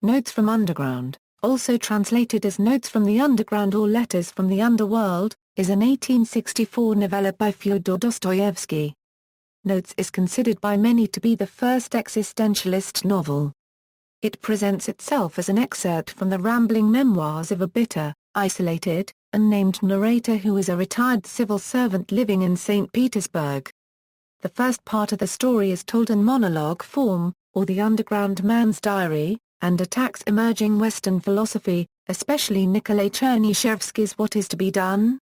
Notes from Underground, also translated as Notes from the Underground or Letters from the Underworld, is an 1864 novella by Fyodor Dostoyevsky. Notes is considered by many to be the first existentialist novel. It presents itself as an excerpt from the rambling memoirs of a bitter, isolated, unnamed narrator who is a retired civil servant living in St. Petersburg. The first part of the story is told in monologue form, or the underground man's diary, and attacks emerging Western philosophy, especially Nikolay Chernyshevsky's What is to be Done?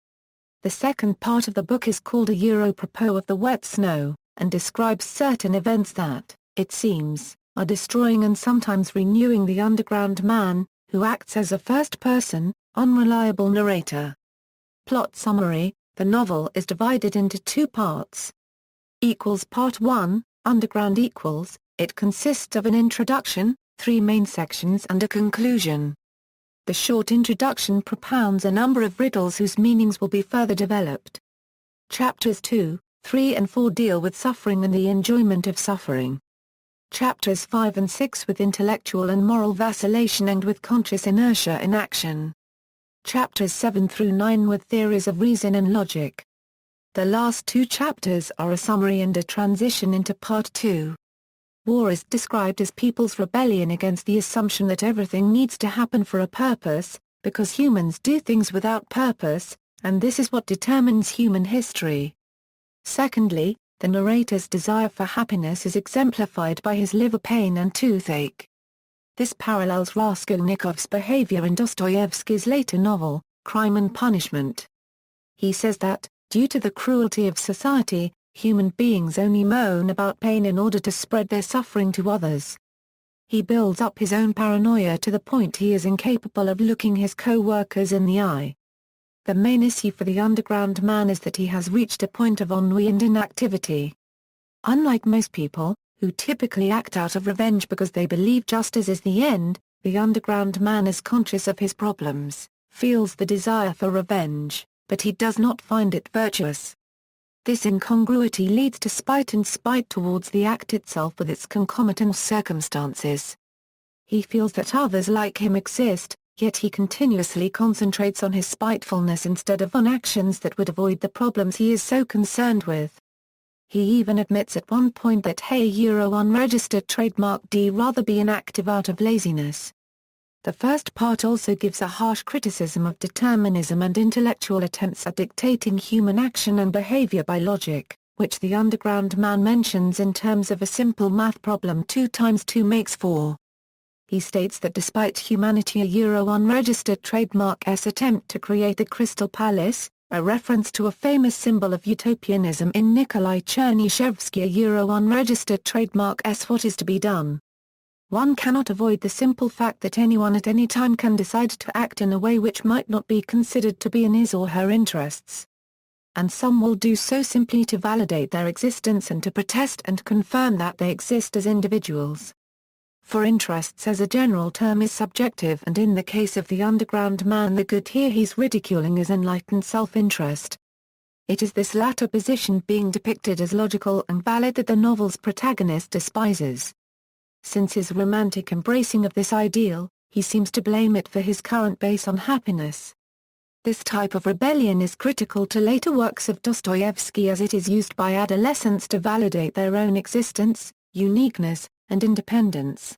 The second part of the book is called Àpropos of the Wet Snow, and describes certain events that, it seems, are destroying and sometimes renewing the underground man, who acts as a first-person, unreliable narrator. Plot summary: the novel is divided into two parts. Part 1, Underground equals, it consists of an introduction, 3 main sections and a conclusion. The short introduction propounds a number of riddles whose meanings will be further developed. Chapters 2, 3 and 4 deal with suffering and the enjoyment of suffering. Chapters 5 and 6 with intellectual and moral vacillation and with conscious inertia in action. Chapters 7 through 9 with theories of reason and logic. The last 2 chapters are a summary and a transition into Part 2. War is described as people's rebellion against the assumption that everything needs to happen for a purpose, because humans do things without purpose, and this is what determines human history. Secondly, the narrator's desire for happiness is exemplified by his liver pain and toothache. This parallels Raskolnikov's behavior in Dostoyevsky's later novel, Crime and Punishment. He says that, due to the cruelty of society, human beings only moan about pain in order to spread their suffering to others. He builds up his own paranoia to the point he is incapable of looking his co-workers in the eye. The main issue for the underground man is that he has reached a point of ennui and inactivity. Unlike most people, who typically act out of revenge because they believe justice is the end, the underground man is conscious of his problems, feels the desire for revenge, but he does not find it virtuous. This incongruity leads to spite and spite towards the act itself with its concomitant circumstances. He feels that others like him exist, yet he continuously concentrates on his spitefulness instead of on actions that would avoid the problems he is so concerned with. He even admits at one point that unregistered trademark D rather be inactive out of laziness. The first part also gives a harsh criticism of determinism and intellectual attempts at dictating human action and behavior by logic, which the underground man mentions in terms of a simple math problem: 2 times 2 makes 4. He states that despite humanity unregistered trademark's attempt to create the Crystal Palace, a reference to a famous symbol of utopianism in Nikolay Chernyshevsky unregistered trademark's What is to be Done? One cannot avoid the simple fact that anyone at any time can decide to act in a way which might not be considered to be in his or her interests. And some will do so simply to validate their existence and to protest and confirm that they exist as individuals. For interests as a general term is subjective, and in the case of the underground man the good here he's ridiculing is enlightened self-interest. It is this latter position being depicted as logical and valid that the novel's protagonist despises. Since his romantic embracing of this ideal, he seems to blame it for his current base unhappiness. This type of rebellion is critical to later works of Dostoyevsky, as it is used by adolescents to validate their own existence, uniqueness, and independence.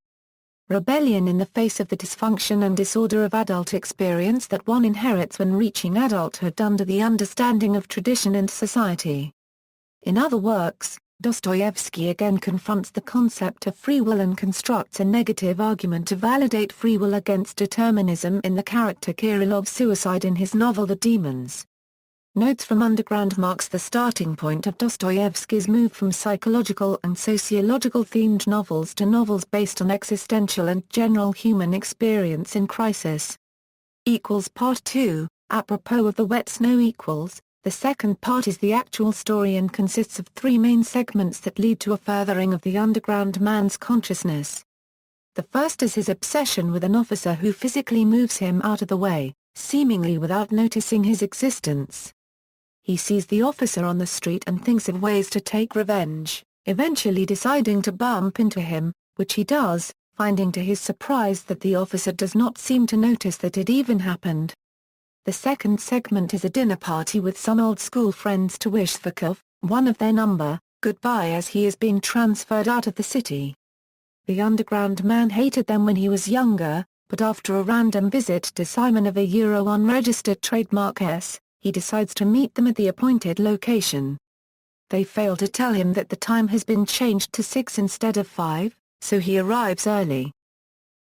Rebellion in the face of the dysfunction and disorder of adult experience that one inherits when reaching adulthood under the understanding of tradition and society. In other works, Dostoyevsky again confronts the concept of free will and constructs a negative argument to validate free will against determinism in the character Kirillov's suicide in his novel The Demons. Notes from Underground marks the starting point of Dostoyevsky's move from psychological and sociological-themed novels to novels based on existential and general human experience in crisis. Part 2, Àpropos of the Wet Snow equals. The second part is the actual story and consists of 3 main segments that lead to a furthering of the underground man's consciousness. The first is his obsession with an officer who physically moves him out of the way, seemingly without noticing his existence. He sees the officer on the street and thinks of ways to take revenge, eventually deciding to bump into him, which he does, finding to his surprise that the officer does not seem to notice that it even happened. The second segment is a dinner party with some old school friends to wish Zhvakov, one of their number, goodbye as he is being transferred out of the city. The underground man hated them when he was younger, but after a random visit to Simon of a unregistered trademark S, he decides to meet them at the appointed location. They fail to tell him that the time has been changed to 6 instead of 5, so he arrives early.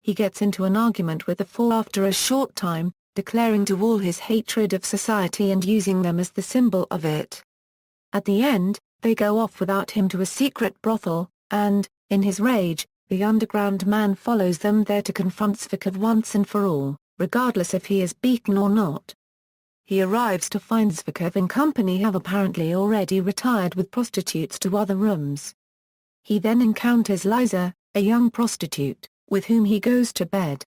He gets into an argument with the four after a short time, declaring to all his hatred of society and using them as the symbol of it. At the end, they go off without him to a secret brothel, and, in his rage, the underground man follows them there to confront Zhvakov once and for all, regardless if he is beaten or not. He arrives to find Zhvakov in company have apparently already retired with prostitutes to other rooms. He then encounters Liza, a young prostitute, with whom he goes to bed.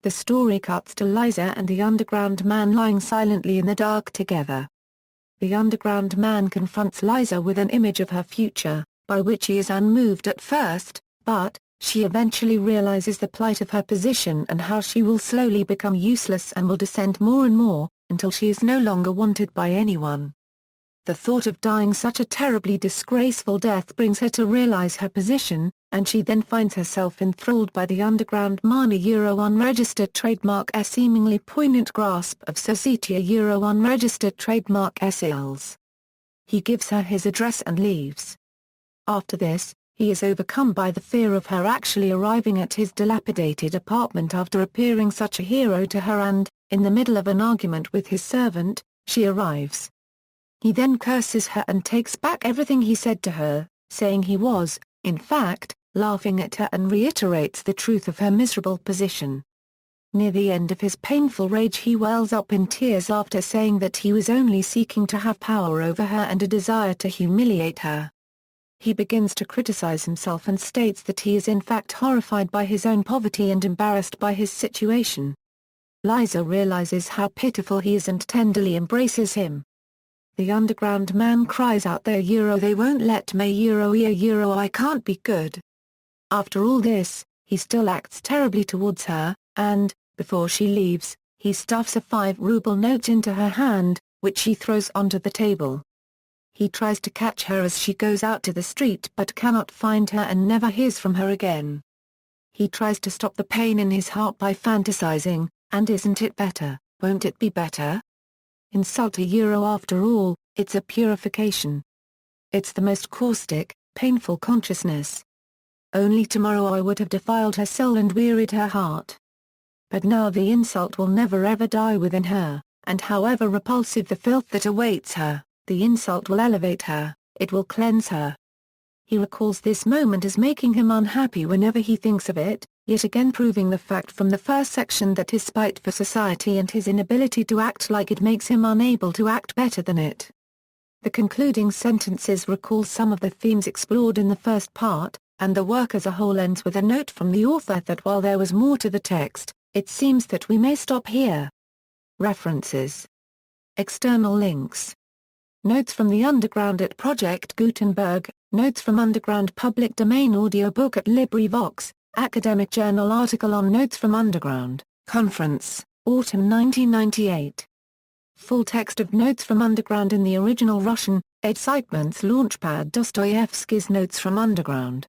The story cuts to Liza and the underground man lying silently in the dark together. The underground man confronts Liza with an image of her future, by which he is unmoved at first, but she eventually realizes the plight of her position and how she will slowly become useless and will descend more and more, until she is no longer wanted by anyone. The thought of dying such a terribly disgraceful death brings her to realize her position, and she then finds herself enthralled by the underground man unregistered trademark S seemingly poignant grasp of society unregistered trademark SLs. He gives her his address and leaves. After this, he is overcome by the fear of her actually arriving at his dilapidated apartment after appearing such a hero to her and, in the middle of an argument with his servant, she arrives. He then curses her and takes back everything he said to her, saying he was, in fact, laughing at her and reiterates the truth of her miserable position. Near the end of his painful rage he wells up in tears after saying that he was only seeking to have power over her and a desire to humiliate her. He begins to criticize himself and states that he is in fact horrified by his own poverty and embarrassed by his situation. Liza realizes how pitiful he is and tenderly embraces him. The underground man cries out they won't let me I can't be good. After all this, he still acts terribly towards her, and, before she leaves, he stuffs a 5-ruble note into her hand, which she throws onto the table. He tries to catch her as she goes out to the street but cannot find her and never hears from her again. He tries to stop the pain in his heart by fantasizing, and isn't it better, won't it be better? Insult after all, it's a purification. It's the most caustic, painful consciousness. Only tomorrow I would have defiled her soul and wearied her heart. But now the insult will never ever die within her, and however repulsive the filth that awaits her, the insult will elevate her, it will cleanse her. He recalls this moment as making him unhappy whenever he thinks of it, yet again proving the fact from the first section that his spite for society and his inability to act like it makes him unable to act better than it. The concluding sentences recall some of the themes explored in the first part, and the work as a whole ends with a note from the author that while there was more to the text, it seems that we may stop here. References. External links. Notes from the Underground at Project Gutenberg, Notes from Underground Public Domain audiobook at LibriVox, Academic Journal article on Notes from Underground, Conference, Autumn 1998. Full text of Notes from Underground in the original Russian, Excitements Launchpad Dostoyevsky's Notes from Underground.